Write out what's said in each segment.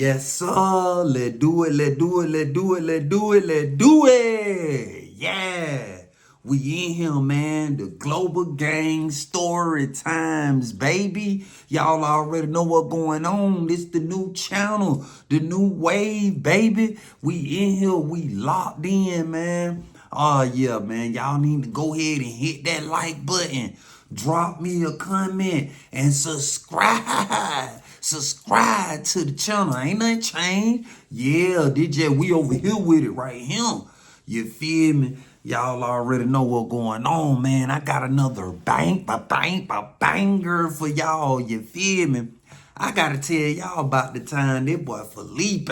Yes, sir. Let's do it. Let's do it. Let's do it. Let's do it. Let's do it. Yeah. We in here, man. The Global Gang Story Times, baby. Y'all already know what's going on. This the new channel, the new wave, baby. We in here. We locked in, man. Oh, yeah, man. Y'all need to go ahead and hit that like button. Drop me a comment and subscribe. Subscribe to the channel. Ain't nothing changed. Yeah, DJ, we over here with it right here. You feel me? Y'all already know what's going on, man. I got another banger for y'all. You feel me? I gotta tell y'all about the time that boy Felipe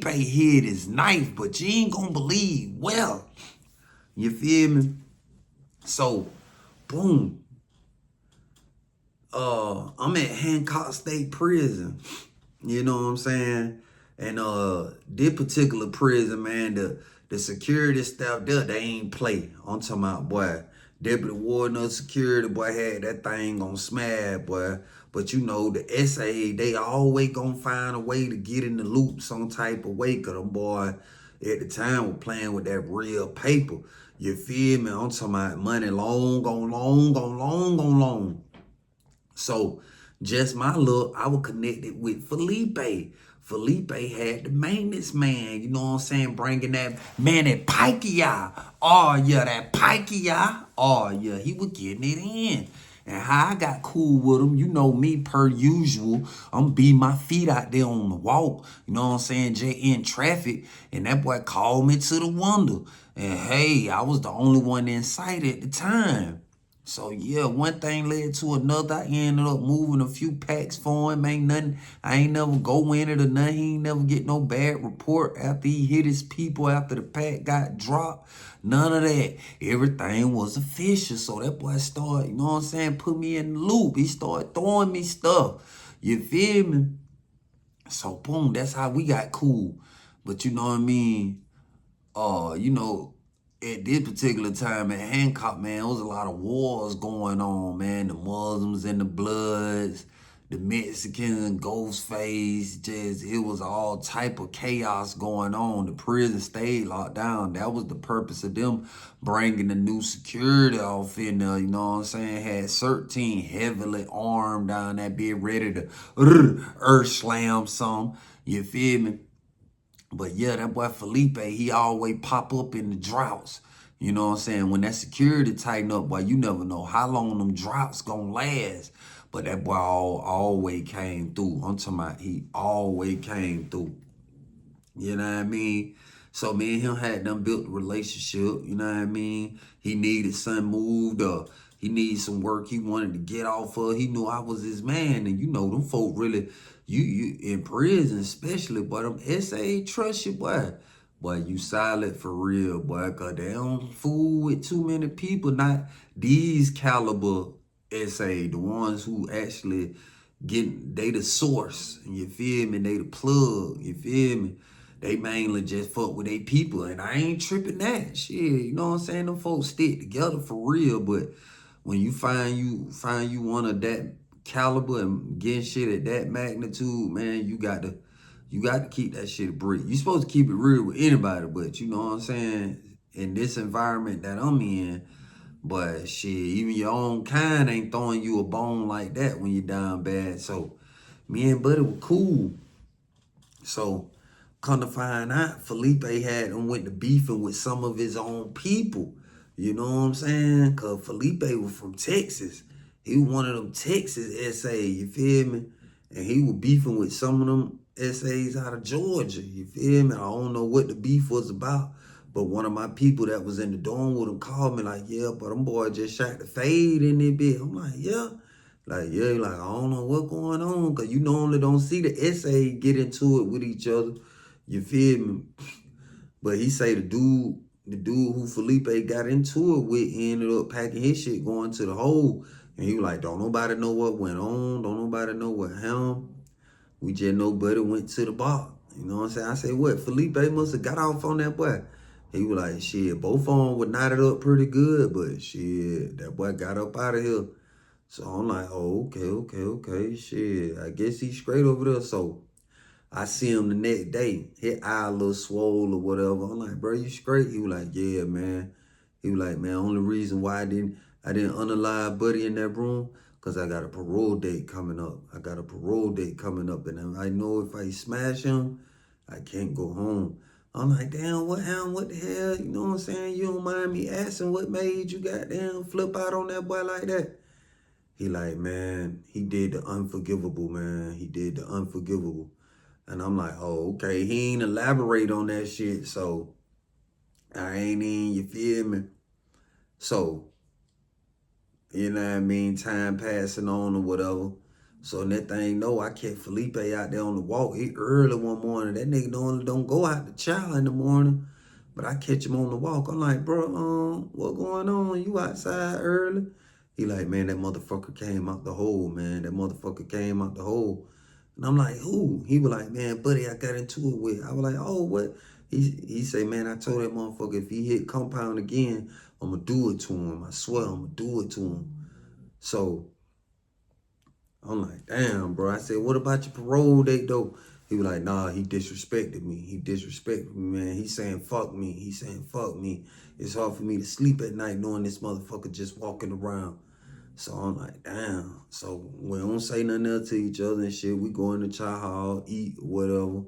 hid his knife, but you ain't gonna believe. Well, you feel me? So, boom. I'm at Hancock State Prison. You know what I'm saying? And this particular prison, man, the security staff there, they ain't play. I'm talking about, boy, deputy warden of security, boy, had that thing on smash, boy. But you know, the SA, they always gonna find a way to get in the loop some type of way, cause them boy at the time were playing with that real paper. You feel me? I'm talking about money long, long. So just my luck, I was connected with Felipe. Felipe had the maintenance man, you know what I'm saying, bringing that man, that pikey. Oh, yeah, that pikey. Oh, yeah, he was getting it in. And how I got cool with him, you know me, per usual, I'm beating my feet out there on the walk, you know what I'm saying, just in traffic. And that boy called me to the window. And hey, I was the only one in sight at the time. So yeah, one thing led to another. I ended up moving a few packs for him. Ain't nothing. I ain't never go in it or nothing. He ain't never get no bad report after he hit his people after the pack got dropped. None of that. Everything was official. So that boy started, you know what I'm saying, put me in the loop. He started throwing me stuff. You feel me? So boom, that's how we got cool. But you know what I mean? You know, at this particular time at Hancock, man, there was a lot of wars going on, man. The Muslims and the Bloods, the Mexicans, Ghostface, just, it was all type of chaos going on. The prison stayed locked down. That was the purpose of them bringing the new security off in there, you know what I'm saying? Had 13 heavily armed down that bit, ready to earth slam some. You feel me? But yeah, that boy Felipe, he always pop up in the droughts. You know what I'm saying? When that security tighten up, boy, you never know how long them droughts gonna last. But that boy always came through. I'm talking about he always came through. You know what I mean? So me and him had done built a relationship. You know what I mean? He needed something moved up. He needed some work he wanted to get off of. He knew I was his man. And you know, them folk really, you in prison especially, but them SA trust you, boy. Boy, you solid for real, boy, because they don't fool with too many people. Not these caliber SA, the ones who actually they the source. You feel me? They the plug. You feel me? They mainly just fuck with they people, and I ain't tripping that shit. You know what I'm saying? Them folks stick together for real, but when you find you one of that caliber and getting shit at that magnitude, man, you got to keep that shit a brick. You supposed to keep it real with anybody, but you know what I'm saying? In this environment that I'm in, but shit, even your own kind ain't throwing you a bone like that when you're down bad. So me and Buddy were cool. So come to find out, Felipe had him went to beefing with some of his own people. You know what I'm saying? Because Felipe was from Texas. He was one of them Texas SA, you feel me? And he was beefing with some of them SAs out of Georgia, you feel me? I don't know what the beef was about, but one of my people that was in the dorm with him called me like, yeah, but them boy just shot the fade in that bit. I'm like, yeah. Like, yeah, like, I don't know what's going on, because you normally don't see the SA get into it with each other. You feel me? But he say the dude who Felipe got into it with ended up packing his shit going to the hole. And he was like, don't nobody know what went on. Don't nobody know what happened. We just know Buddy went to the bar. You know what I'm saying? I say, what? Felipe must have got off on that boy. He was like, shit, both of them were knotted up pretty good, but shit, that boy got up out of here. So I'm like, oh, okay, shit. I guess he's straight over there. So I see him the next day, his eye a little swole or whatever. I'm like, bro, you straight? He was like, yeah, man. He was like, man, only reason why I didn't unalive Buddy in that room, because I got a parole date coming up. I got a parole date coming up, and I know if I smash him, I can't go home. I'm like, damn, what happened? What the hell? You know what I'm saying? You don't mind me asking what made you goddamn flip out on that boy like that? He like, man, he did the unforgivable, man. He did the unforgivable. And I'm like, oh, okay. He ain't elaborate on that shit, so I ain't in, you feel me? So, you know what I mean? Time passing on or whatever. So that thing, no, I kept Felipe out there on the walk. He early one morning. That nigga don't go out to chow in the morning. But I catch him on the walk. I'm like, bro, what going on? You outside early? He like, man, that motherfucker came out the hole, man. That motherfucker came out the hole. And I'm like, who? He was like, man, buddy, I got into it with. I was like, oh, what? He say, man, I told that motherfucker if he hit compound again, I'm going to do it to him. I swear I'm going to do it to him. So I'm like, damn, bro. I said, what about your parole date, though? He was like, nah, he disrespected me. He disrespected me, man. He saying, fuck me. He saying, fuck me. It's hard for me to sleep at night knowing this motherfucker just walking around. So I'm like, damn. So we don't say nothing else to each other and shit. We go in the chow hall, eat, whatever.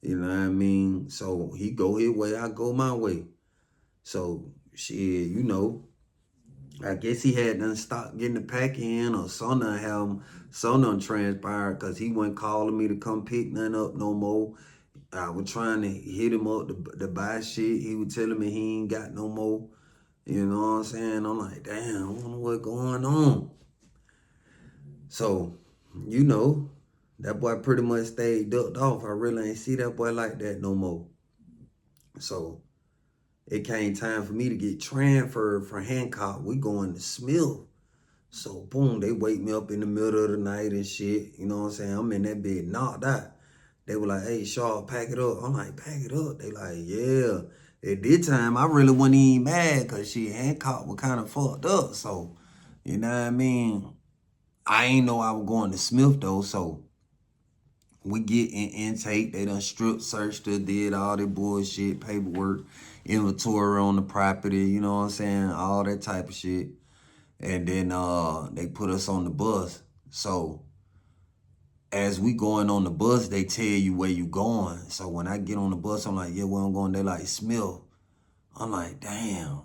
You know what I mean? So he go his way, I go my way. So shit, you know, I guess he had done stopped getting the pack in or something transpired because he wasn't calling me to come pick nothing up no more. I was trying to hit him up to buy shit. He was telling me he ain't got no more. You know what I'm saying? I'm like, damn, I wonder what's going on. So, you know, that boy pretty much stayed ducked off. I really ain't see that boy like that no more. So it came time for me to get transferred from Hancock. We going to Smith. So boom, they wake me up in the middle of the night and shit. You know what I'm saying? I'm in that bed knocked out. They were like, hey, Shaw, pack it up. I'm like, pack it up. They like, yeah. At this time, I really wasn't even mad because shit, Hancock was kind of fucked up. So, you know what I mean? I ain't know I was going to Smith though. So we get in intake. They done strip searched her, did all that bullshit, paperwork, inventory on the property, you know what I'm saying? All that type of shit. And then they put us on the bus. So as we going on the bus, they tell you where you going. So when I get on the bus, I'm like, yeah, where I'm going? They like, Smith. I'm like, damn,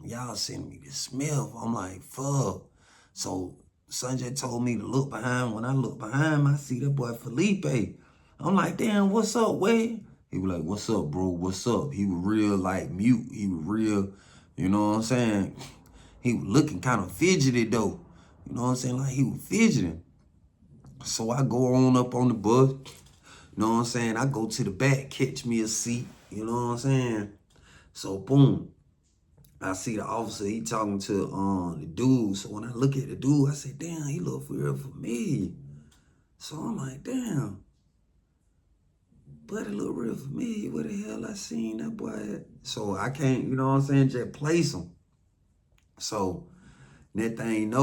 y'all send me to Smith. I'm like, fuck. So Sanjay told me to look behind. When I look behind him, I see that boy Felipe. I'm like, damn, what's up, Wade? He was like, what's up, bro? What's up? He was real, like, mute. He was real, you know what I'm saying? He was looking kind of fidgety, though. You know what I'm saying? Like, he was fidgeting. So I go on up on the bus. You know what I'm saying? I go to the back, catch me a seat. You know what I'm saying? So, boom. I see the officer, he talking to the dude. So when I look at the dude, I say, damn, he look real familiar. So I'm like, damn. Buddy look real familiar. Where the hell I seen that boy at? So I can't, you know what I'm saying, just place him. So that thing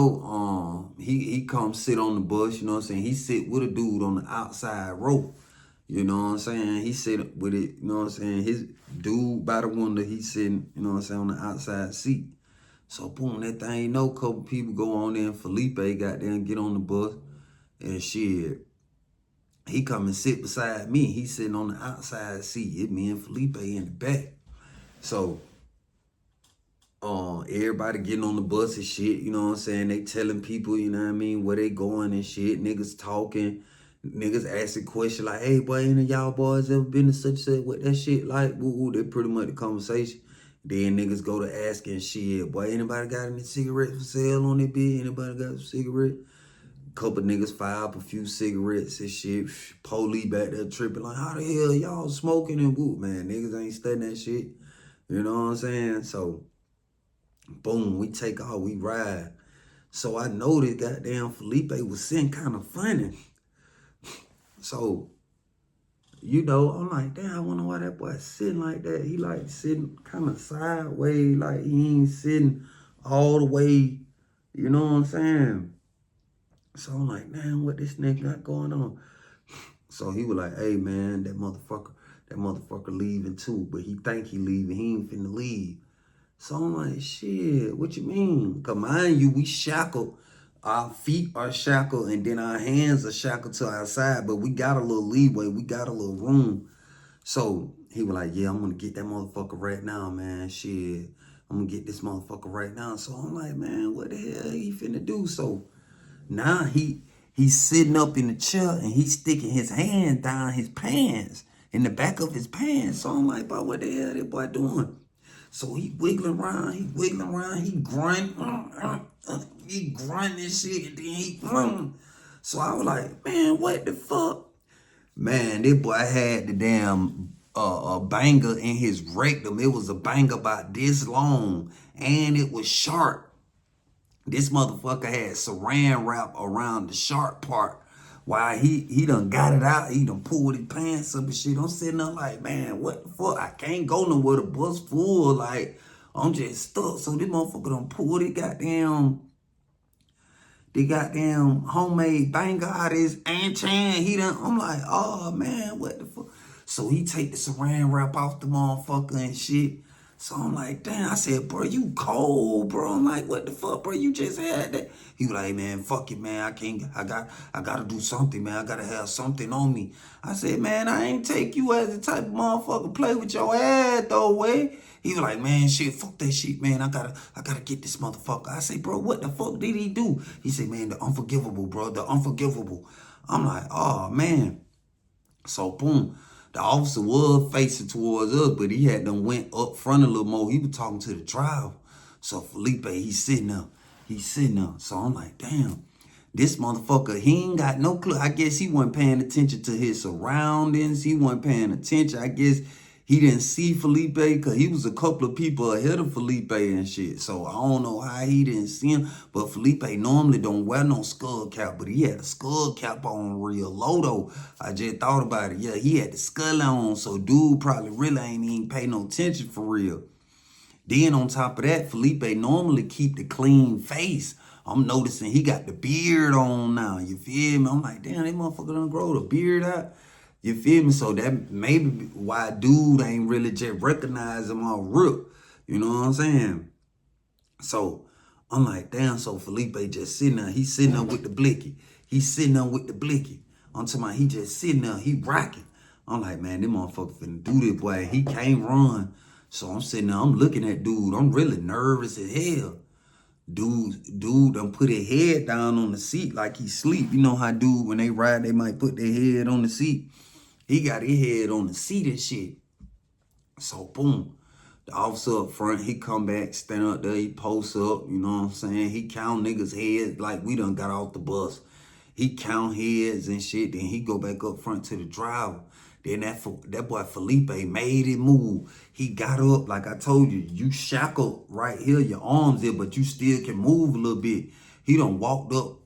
he come sit on the bus, you know what I'm saying? He sit with a dude on the outside rope. You know what I'm saying? He sit with it, you know what I'm saying? His dude by the window, he sitting, you know what I'm saying, on the outside seat. So boom, that thing couple people go on there and Felipe got there and get on the bus and shit. He come and sit beside me. He sitting on the outside seat. It me and Felipe in the back. So everybody getting on the bus and shit, you know what I'm saying? They telling people, you know what I mean, where they going and shit. Niggas talking, niggas asking questions like, hey, boy, any of y'all boys ever been to such and such? What that shit like? Woo-woo, they pretty much the conversation. Then niggas go to asking shit, boy, anybody got any cigarettes for sale on their bed? Anybody got a cigarette? Couple niggas fire up a few cigarettes and shit. Police back there tripping like, how the hell y'all smoking and woo? Man, niggas ain't studying that shit. You know what I'm saying? So boom, we take off, we ride. So I noticed goddamn Felipe was sitting kind of funny. So, you know, I'm like, damn, I wonder why that boy sitting like that. He like sitting kind of sideways, like he ain't sitting all the way, you know what I'm saying? So I'm like, damn, what this nigga got going on? So he was like, hey man, that motherfucker leaving too. But he think he leaving. He ain't finna leave. So I'm like, shit, what you mean? Cause mind you, we shackled. Our feet are shackled and then our hands are shackled to our side, but we got a little leeway. We got a little room. So he was like, yeah, I'm gonna get that motherfucker right now, man. Shit. I'm gonna get this motherfucker right now. So I'm like, man, what the hell he finna do? So now he's sitting up in the chair and he's sticking his hand down his pants, in the back of his pants. So I'm like, bro, what the hell that boy doing? So he wiggling around, he grunt, he grunting and shit, and then he So I was like, man, what the fuck? Man, this boy had the damn banger in his rectum. It was a banger about this long, and it was sharp. This motherfucker had saran wrap around the sharp part. While he done got it out, he done pulled his pants up and shit. I'm sitting there like, man, what the fuck? I can't go nowhere. The bus full. Like, I'm just stuck. So this motherfucker done pulled the goddamn homemade banger out of his chan. I'm like, oh man, what the fuck? So he take the saran wrap off the motherfucker and shit. So I'm like, damn, I said, bro, you cold, bro. I'm like, what the fuck, bro? You just had that. He was like, man, fuck it, man. I gotta do something, man. I gotta have something on me. I said, man, I ain't take you as the type of motherfucker play with your ass, though, way. He was like, man, shit, fuck that shit, man. I gotta get this motherfucker. I say, bro, what the fuck did he do? He said, man, the unforgivable, bro, the unforgivable. I'm like, oh, man. So, boom. The officer was facing towards us, but he had done went up front a little more. He was talking to the driver. So Felipe, he's sitting there. So I'm like, damn, this motherfucker, he ain't got no clue. I guess he wasn't paying attention to his surroundings. He wasn't paying attention. I guess he didn't see Felipe because he was a couple of people ahead of Felipe and shit. So I don't know how he didn't see him. But Felipe normally don't wear no skull cap, but he had a skull cap on real low though. I just thought about it. Yeah, he had the skull on, so dude probably really ain't even pay no attention for real. Then on top of that, Felipe normally keep the clean face. I'm noticing he got the beard on now. You feel me? I'm like, damn, that motherfucker done grow the beard out. You feel me? So that maybe why dude ain't really just recognize him all rip. You know what I'm saying? So I'm like, damn, so Felipe just sitting there. He's sitting there with the blicky. I'm talking about he just sitting there. He rocking. I'm like, man, this motherfucker finna do this, boy. He can't run. So I'm sitting there. I'm looking at dude. I'm really nervous as hell. Dude done put his head down on the seat like he sleep. You know how dude, when they ride, they might put their head on the seat. He got his head on the seat and shit. So, boom. The officer up front, he come back, stand up there, he posts up, you know what I'm saying? He count niggas' heads like we done got off the bus. He count heads and shit, then he go back up front to the driver. Then that boy Felipe made it move. He got up, like I told you, you shackled right here, your arms there, but you still can move a little bit. He done walked up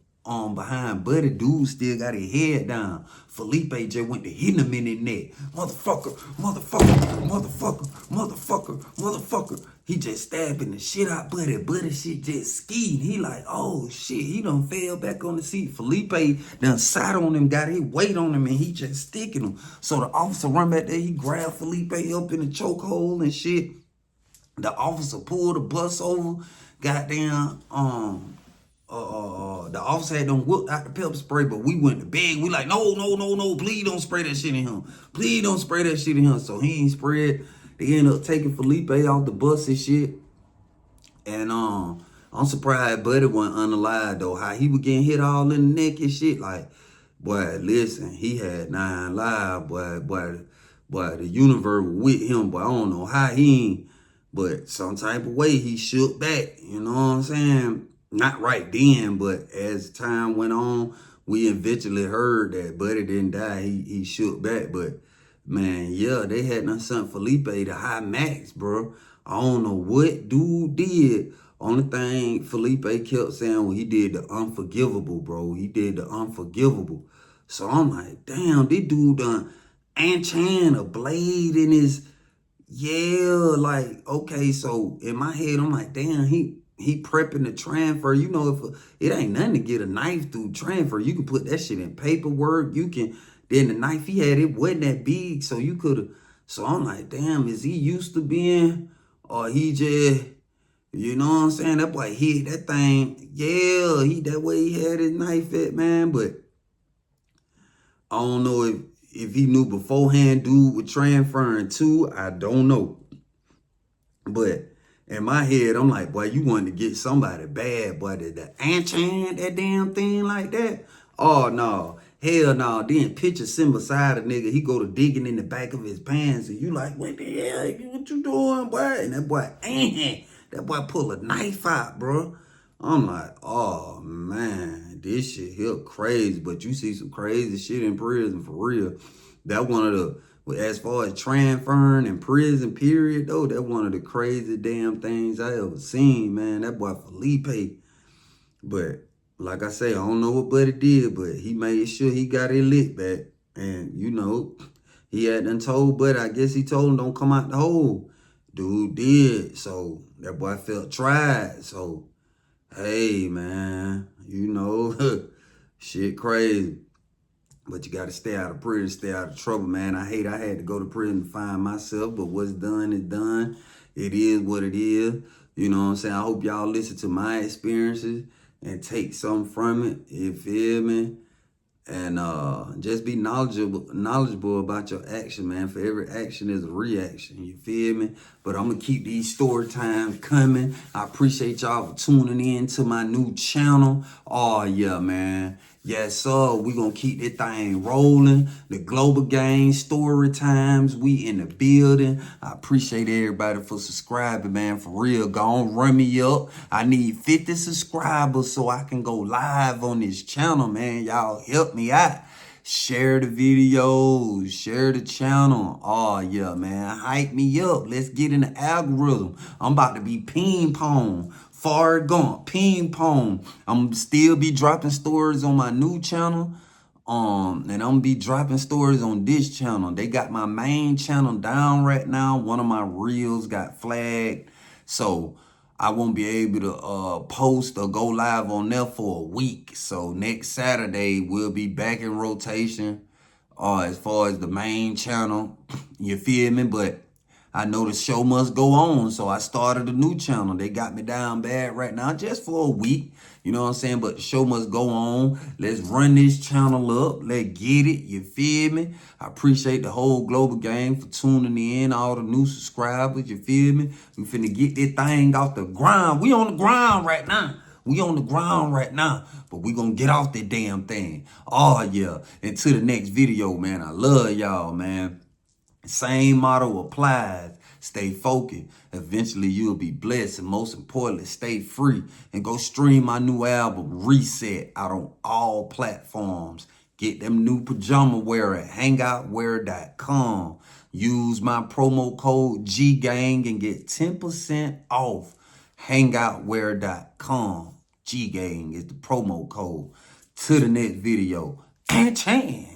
behind Buddy. Dude still got his head down. Felipe just went to hit him in the neck. Motherfucker. He just stabbing the shit out Buddy. Buddy shit just skiing. He like, oh shit, he done fell back on the seat. Felipe done sat on him, got his weight on him, and he just sticking him. So the officer run back there, he grabbed Felipe up in the chokehold and shit. The officer pulled the bus over. Goddamn, the officer had them whipped out the pepper spray, but we went to beg. We like, no, please don't spray that shit in him. So he ain't sprayed. They ended up taking Felipe off the bus and shit. And I'm surprised Buddy wasn't unalive though. How he was getting hit all in the neck and shit. Like, boy, listen, he had 9 lives, boy, the universe was with him, but I don't know how he ain't. But some type of way he shook back, you know what I'm saying? Not right then, but as time went on, we eventually heard that Buddy didn't die. He shook back. But, man, yeah, they had done sent Felipe to high max, bro. I don't know what dude did. Only thing Felipe kept saying was he did the unforgivable, bro. He did the unforgivable. So I'm like, damn, this dude done chan a blade in his... Yeah, like, okay, so in my head, I'm like, damn, he prepping the transfer. You know, if it ain't nothing to get a knife through transfer. You can put that shit in paperwork. You can Then the knife he had, it wasn't that big, so you could have. So I'm like, damn, is he used to being, or he just, you know what I'm saying? That boy hit that thing. Yeah, that way he had his knife at, man. But I don't know if he knew beforehand dude was transferring too. I don't know. But in my head, I'm like, boy, you wanted to get somebody bad, boy. The ant that damn thing like that. Oh no. Hell no. Then picture sitting beside a nigga. He go to digging in the back of his pants. And you like, what the hell? What you doing, boy? And that boy pull a knife out, bro. I'm like, oh man, this shit here crazy. But you see some crazy shit in prison for real. That one of the, as far as transferring in prison, period, though, that one of the crazy damn things I ever seen, man. That boy Felipe. But like I say, I don't know what Buddy did, but he made sure he got his lick back. And, you know, he had done told Buddy, I guess he told him don't come out the hole. Dude did. So that boy felt tried. So, hey, man, you know, shit crazy. But you got to stay out of prison, stay out of trouble, man. I had to go to prison to find myself, but what's done is done. It is what it is. You know what I'm saying? I hope y'all listen to my experiences and take something from it. You feel me? And just be knowledgeable about your action, man. For every action is a reaction. You feel me? But I'm gonna keep these story times coming. I appreciate y'all for tuning in to my new channel. Oh yeah, man. Yes, sir. We gonna keep this thing rolling. The Global Gang story times. We in the building. I appreciate everybody for subscribing, man. For real. Go on, run me up. I need 50 subscribers so I can go live on this channel, man. Y'all help me out. Share the videos, share the channel. Oh yeah, man. Hype me up. Let's get in the algorithm. I'm about to be ping pong. Far gone, ping pong. I'm still be dropping stories on my new channel. And I'm gonna be dropping stories on this channel. They got my main channel down right now. One of my reels got flagged. So I won't be able to post or go live on there for a week. So next Saturday, we'll be back in rotation as far as the main channel. You feel me? But I know the show must go on, so I started a new channel. They got me down bad right now just for a week. You know what I'm saying? But the show must go on. Let's run this channel up. Let's get it. You feel me? I appreciate the whole Global Gang for tuning in, all the new subscribers. You feel me? We finna get this thing off the ground. We on the ground right now. We on the ground right now, but we gonna get off that damn thing. Oh, yeah. Until the next video, man. I love y'all, man. Same motto applies. Stay focused. Eventually, you'll be blessed. And most importantly, stay free. And go stream my new album, Reset, out on all platforms. Get them new pajama wear at hangoutwear.com. Use my promo code GGANG and get 10% off. Hangoutwear.com. GGANG is the promo code. To the next video. Chan.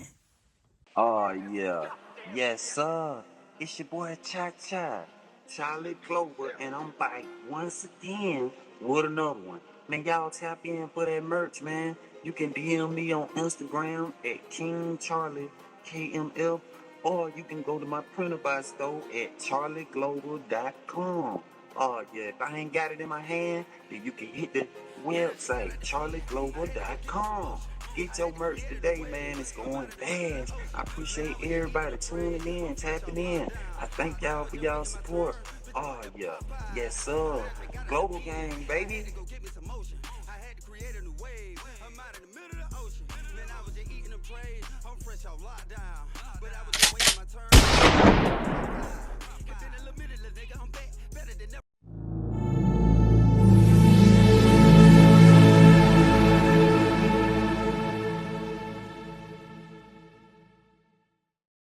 Oh, yeah. Yes, sir. It's your boy Cha-Cha, Charlie Clover, and I'm back once again with another one. Man, y'all tap in for that merch, man. You can DM me on Instagram at King Charlie KMF, or you can go to my printer buy store at charlieglobal.com. Oh, yeah, if I ain't got it in my hand, then you can hit the website, charlieglobal.com. Get your merch today, man. It's going fast. I appreciate everybody tuning in, tapping in. I thank y'all for y'all support. Oh, yeah. Yes, sir. Global Gang, baby. I'm fresh off lockdown, but I was just waiting my turn.